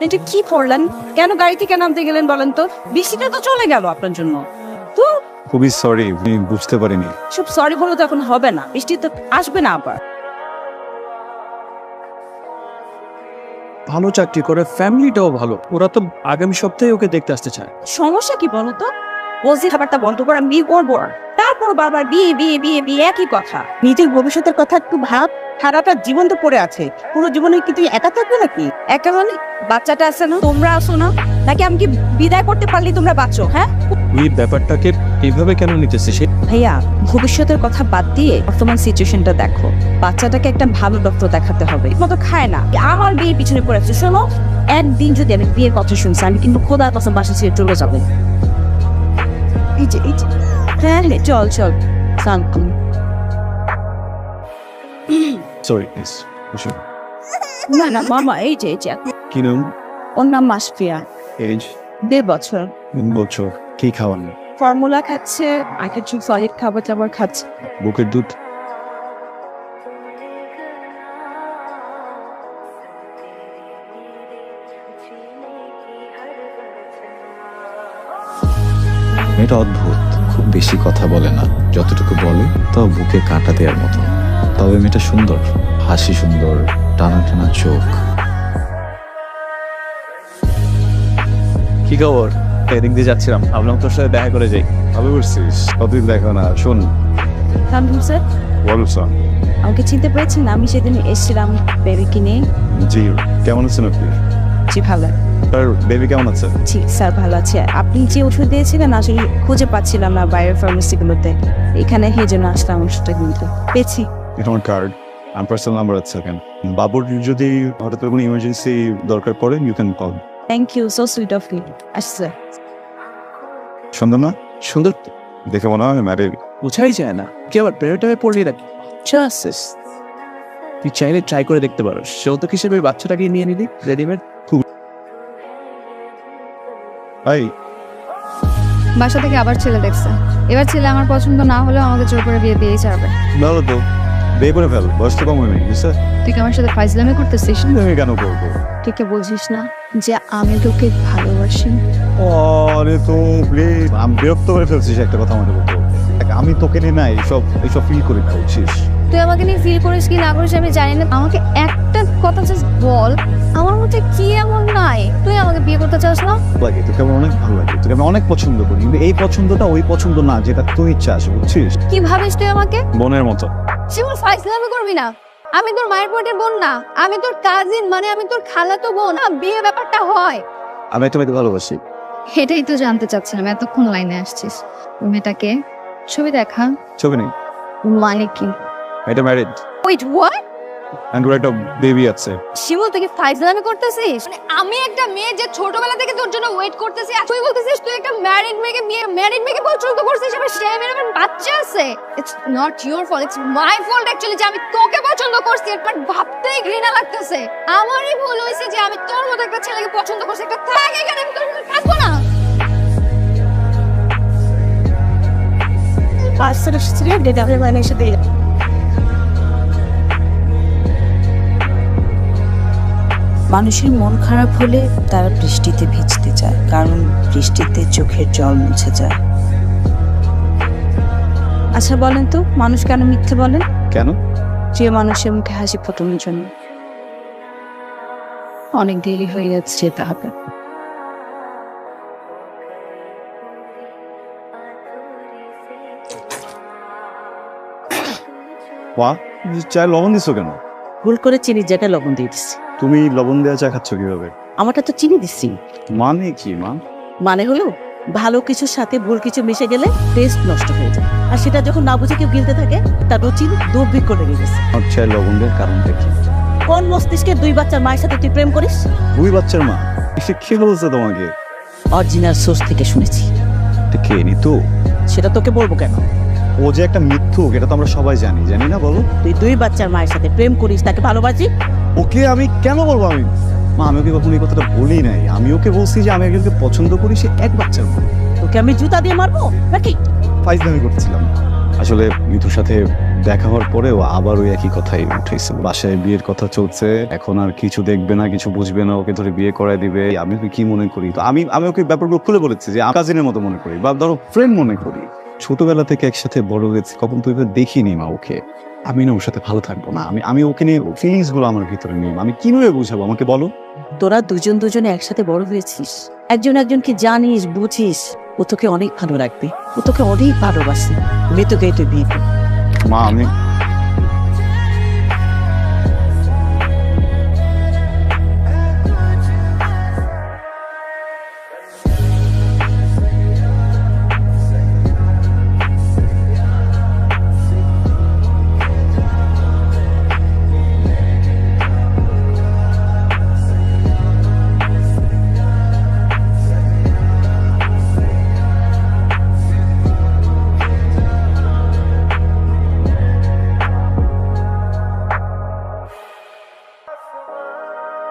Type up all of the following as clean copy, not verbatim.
এটা কি করলেন? কেন গাড়ি থেকে নামতে গেলেন বলেন তো? বৃষ্টিটা তো চলে গেল আপনার জন্য। তো খুবই সরি, আমি বুঝতে পারিনি। সব সরি বলে তো এখন হবে না, বৃষ্টি তো আসবে না আবার। ভালো চাকরি করে, ফ্যামিলিটাও ভালো, ওরা তো আগামী সপ্তাহে ওকে দেখতে আসতে চায়। সমস্যা কি বলো তো? বলছি খাবারটা বন্ধ করে আমি বিয়ে করবো, তারপর বারবার বিয়ে বিয়ে বিয়ে বিয়ে একই কথা। নিজের ভবিষ্যতের কথা একটু ভাব। সারাটা জীবন তো পড়ে আছে, পুরো জীবনে কি তুই একা থাকবে নাকি? একা মানে বাচ্চাটা আছে না, তোমরা আসো না নাকি? আমি কি বিদায় করতে পারলি তোমরা বাঁচো? হ্যাঁ তুই ব্যাপারটাকে এইভাবে কেন নিতেছিস? ভাইয়া, ভবিষ্যতের কথা বাদ দিয়ে বর্তমান সিচুয়েশনটা দেখো। বাচ্চাটাকে একটা ভালো ডক্টর দেখাতে হবে। মতো খায় না, আমার বিয়ের পিছনে পড়েছে। শোনো, একদিন যদি আমি বিয়ের কথা শুনছি, আমি কিন্তু খোদার কসম বাসা ছেড়ে চলে যাবো। এই যে হ্যাঁ হ্যাঁ, চল চল শান্তি। Sorry please. না না মামা, এই যে কি নাম? ওর নাম মাসফিয়া, এজ? 1.5 বছর। 3 বছর। কি খাওয়ান? ফর্মুলা খাচ্ছে, আর কিছু সলিড খাবার টাবার খাচ্ছে। বুকের দুধ? মেয়েটা অদ্ভুত, খুব বেশি কথা বলে না, যতটুকু বলে তাও বুকে কাঁটা দেওয়ার মতো। তবে মেয়েটা সুন্দর, হাসি সুন্দর, টানা টানা চোখ। কি খবর? এদিক দিয়ে যাচ্ছিলাম, ভাবলাম তোর সাথে দেখা করে যাই। ভালো করছিস, কতদিন দেখা না। শোন, কামরুল স্যার, বলো স্যার। আমাকে চিনতে পেরেছেন? আমি সেদিন এসেছিলাম বেবি কিনে। জি, কেমন আছেন আপনি? জি ভালো। আর বেবি কেমন আছে? জি স্যার ভালো আছে। আপনি যে ওষুধ দিয়েছিলেন আসলে খুঁজে পাচ্ছিলাম না বাইরের ফার্মেসিগুলোতে, এখানে সেই জন্য আসলাম ওষুধটা কিনতে। পেয়েছি। এটা আমার কার্ড, আমার পার্সোনাল নাম্বার আছে। কেন বাবুর যদি হঠাৎ করে কোনো ইমার্জেন্সি দরকার পড়ে, you can call. Thank you, so sweet of you. আসছে সুন্দর না? সুন্দর দেখে মনে হয় ম্যারিড। বোঝাই যায় না, কি আবার প্রেরোটামে পড়লি নাকি? চান্সেস তুই চাইলে ট্রাই করে দেখতে পারো। যৌতুক হিসেবে বাচ্চাটাকে নিয়ে নিলি রেডিমেড। ভাই, বাসা থেকে আবার ছেলে দেখছে। এবার ছেলে আমার পছন্দ না হলেও আমাকে জোর করে বিয়ে দিয়েই ছাড়বে। ভালো তো, বিয়ে করে ফেল, বয়স তো কম হয়নি, বুঝছে? তুই কি আমার সাথে ফাইজলামি করতেছিস? আমি কেন করবো? তুই কি বলছিস না যে আমি তোকে ভালোবাসি? আরে তো প্লিজ, আমি বিরক্ত করে ফেলছিস একটা কথা আমাকে বলতে বলতে। দেখ, আমি তোকে নিয়ে না এইসব ফিল করি না, বুঝছিস? তুই আমাকে নিয়ে ফিল করিস কি না করিস আমি জানি না, আমাকে একটা কথা জাস্ট বল, আমার মধ্যে কি এমন নাই তুই আমাকে বিয়ে করতে চাস না? লাগে তোকে আমার অনেক ভালো লাগে, তোকে আমি অনেক পছন্দ করি, কিন্তু এই পছন্দটা ওই পছন্দ না যেটা তুই ইচ্ছাস, বুঝছিস? কি ভাবিস তুই আমাকে? বোনের মতো। শিমুল, ফাইজলামি করবি না। আমি তোর মায়ের পেটের বোন না, আমি তোর কাজিন, মানে আমি তোর খালাতো বোন। বিয়ে ব্যাপারটা হয়। আমি একটা মেয়েকে ভালোবাসি। এটাই তো জানতে চাচ্ছিলাম, এতক্ষণ লাইনে আসছিস। মেয়েটাকে ছবি দেখা, ছবি নেই, মানে কি? এটা married, wait what? And or একটা বেবি আছে। শিমুল, তুই কি ফাইজলামি করতেছিস? মানে আমি একটা মেয়ে যে ছোটবেলা থেকে তোর জন্য ওয়েট করতেছি, আর তুই বলতেছিস তুই একটা ম্যারিড মেয়েকে পছন্দ করছিস, আবার সে মেয়ের আবার বাচ্চা আছে। It's not your fault, it's my fault actually যে আমি তোকে পছন্দ করছি। বাট ভাবতেই ঘৃণা লাগতেছে। আমারই ভুল হয়েছে যে আমি তোর মতো একটা ছেলেকে পছন্দ করছি। একটা থাক এখানে, আমি তোর সাথে থাকবো না। পার্সেল এসেছিল, ডেলিভারি ম্যান এসে দিয়ে যাবে। মানুষের মন খারাপ হলে তারা বৃষ্টিতে ভিজতে চায়, কারণ বৃষ্টিতে চোখের জল মুছে যায়। আচ্ছা বলেন তো, মানুষ কেন মিথ্যে বলেন? কেন? যে মানুষের মুখে হাসি ফোটানোর জন্য। অনেক দেরি হয়ে যাচ্ছে, যেতে হবে। ওয়া, চায় লবণ দিছো কেন? ভুল করে চিনির জায়গায় লবণ দিয়ে দিচ্ছি। তুমি লবণ দেওয়া চা খাচ্ছ কিভাবে? আমারটা তো চিনি দিচ্ছি। মানে কি মা? মানে হলো ভালো কিছুর সাথে ভুল কিছু মিশে গেলে টেস্ট নষ্ট হয়ে যায়, আর সেটা যখন না বুঝে কেউ গিলতে থাকে তার রুচি দুর্ভিক্ষ লেগে গেছে। আমার চায় লবণ দেওয়ার কারণটা কি? কোন মস্তিষ্কে 2 বাচ্চার মায়ের সাথে তুই প্রেম করিস? 2 বাচ্চার মা? এসে কে বলছে তোমাকে? অরিজিনাল সোর্স থেকে শুনেছি। এটা কে নিতু? সেটা তোকে বলবো কেন? ও যে একটা মিথ্যুক, এটা তো আমরা সবাই জানি, জানি না? বলো। তুই 2 বাচ্চার মায়ের সাথে প্রেম করিস, তাকে ভালোবাসি। ওকে আমি কেন বলবো? মা, আমি ওকে কখনো এই কথাটা বলি নাই। আমি ওকে বলছি যে আমি একজনকে পছন্দ করি, সে 1 বাচ্চার মা। তোকে আমি জুতা দিয়ে মারবো নাকি? ফাইজলামি করছিলাম। আসলে মিতুর সাথে দেখা হওয়ার পরেও আবার ওই একই কথাই উঠেছে, বাসায় বিয়ের কথা চলছে, এখন আর কিছু দেখবে না, কিছু বুঝবে না, ওকে ধরে বিয়ে করায় দিবে। আমি ওকে কি মনে করি, তো আমি ওকে ব্যাপারগুলো খুলে বলেছি যে কাজিনের মতো মনে করি বা ধরো ফ্রেন্ড মনে করি, ছোটবেলা থেকে একসাথে বড় হয়েছে, কখন তো এবার দেখিনি মা ওকে, আমি না ওর সাথে ভালো থাকবো না, আমি ওকে নিয়ে ফিলিংস গুলো আমার ভিতরে নিই, আমি কিভাবে বুঝাবো আমাকে বলো। তোরা দুজনে একসাথে বড় হয়েছিস, একজনকে জানিস বুঝিস, ও তোকে অনেক ভালো রাখবে, ও তোকে অনেক ভালোবাসে, মৃত্যুকে তুই বিয়ে কর। মা আমি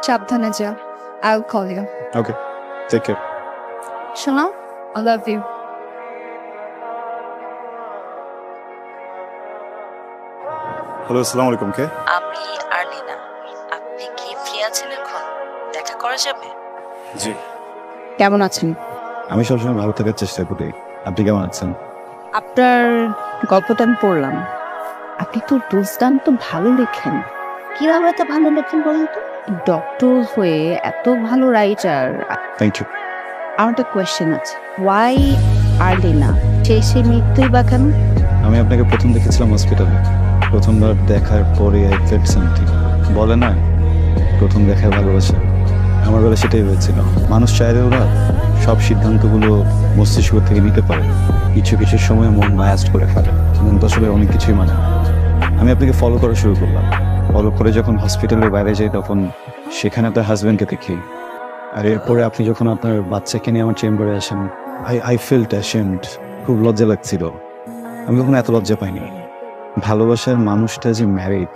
সাবধানে যা, I will call you. Okay, take care. শোনো, আই লাভ ইউ। হ্যালো, আসসালামু আলাইকুম। কে? আমি আর্লিনা। আপনি কি ফ্রি আছেন এখন? দেখা করা যাবে? জি, কেমন আছেন? আমি সবসময় ভালো থাকার চেষ্টা করি, আপনি কেমন আছেন? আপনার গল্পটা আমি পড়লাম, আপনি তো দুর্দান্ত ভালো লেখেন। কিভাবে এত ভালো লেখেন বলুন তো? ডক্টর হয়ে এত ভালো রাইটার। Thank you. আমার একটা কোয়েশ্চেন আছে, ওয়াই আর্লিনা? সে মৃত্যুই বা কেন? আমি আপনাকে প্রথম দেখেছিলাম হসপিটালে, প্রথমবার দেখার পরে আই ফেল্ট সামথিং, বলে না প্রথম দেখায় ভালোবাসা, আমার বেলা সেটাই হয়েছিল। মানুষ চাইলে ওরা সব সিদ্ধান্তগুলো মস্তিষ্ক থেকে নিতে পারে, কিছু কিছু সময় মন বায়াস্ট করে ফেলে, মন তো আসলে অনেক কিছুই মানে না। আমি আপনাকে ফলো করা শুরু করলাম, ফলো করে যখন হসপিটালের বাইরে যাই তখন সেখানে আপনার হাজব্যান্ডকে দেখি, আর এরপরে আপনি যখন আপনার বাচ্চাকে নিয়ে আমার চেম্বারে আসেন, আই ফেল্ট অ্যাশেমড, খুব লজ্জা লাগছিল। আমি কখনো এত লজ্জা পাইনি। ভালোবাসার মানুষটা যে ম্যারিড,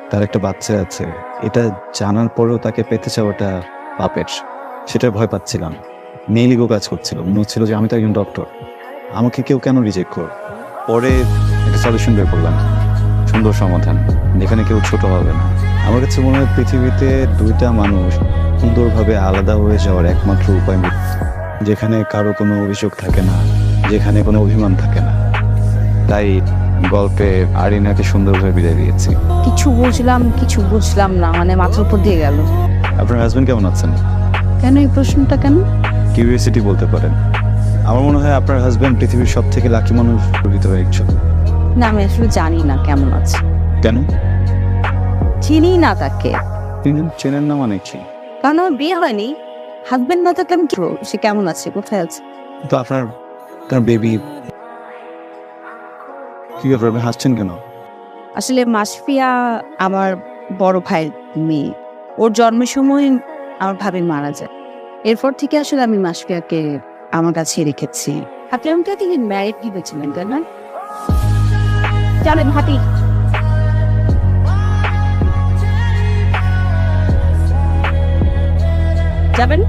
তার একটা বাচ্চা আছে, এটা জানার পরেও তাকে পেতে চাওয়াটা পাপের, সেটা ভয় পাচ্ছিলাম। মেইলিগো কাজ করছিল, মনে হচ্ছিল যে আমি তো একজন ডক্টর, আমাকে কেউ কেন রিজেক্ট করবে। পরে একটা সলিউশন বের করলাম, সুন্দর সমাধান, যেখানে কেউ ছোট হবে না। আমার কাছে মনে হয় পৃথিবীতে দুইটা মানুষ সুন্দরভাবে আলাদা হয়ে যাওয়ার একমাত্র উপায় মৃত্যু, যেখানে কারো কোনো অভিযোগ থাকে না, যেখানে কোনো অভিমান থাকে না। তাই গল্পে আরিনাকে সুন্দরভাবে বিদায় দিয়েছি। কিছু বুঝলাম না, মানে মাথার উপর দিয়ে গেল। আপনার হাজবেন্ড কেমন আছেন? কেন এই প্রশ্নটা কেন? কিউরিয়াসিটি বলতে পারেন। আমার মনে হয় আপনার হাজবেন্ড পৃথিবীর সব থেকে লাকি মানুষ ভিতরে একজন। না, আমি আসলে জানি না কেমন আছে, কেন? চিনি না তাকে। চেনেন না মানে কি? কারণ আমার বিয়ে হয়নি, হাজবেন্ড না থাকলে আমি কি বলবো সে কেমন আছে, কোথায় আছে? তো আপনার তার বেবি কি ব্যাপার, আপনি হাসছেন কেন? আসলে মাসফিয়া আমার বড় ভাইয়ের মেয়ে, ওর জন্মের সময় আমার ভাবি মারা যায়, এরপর থেকে আসলে আমি মাসফিয়াকে আমার কাছে রেখেছি। আপনি আমাকে তিনি ম্যারিড ভেবেছিলেন তাই না? চলেন হাঁটি। যাবেন?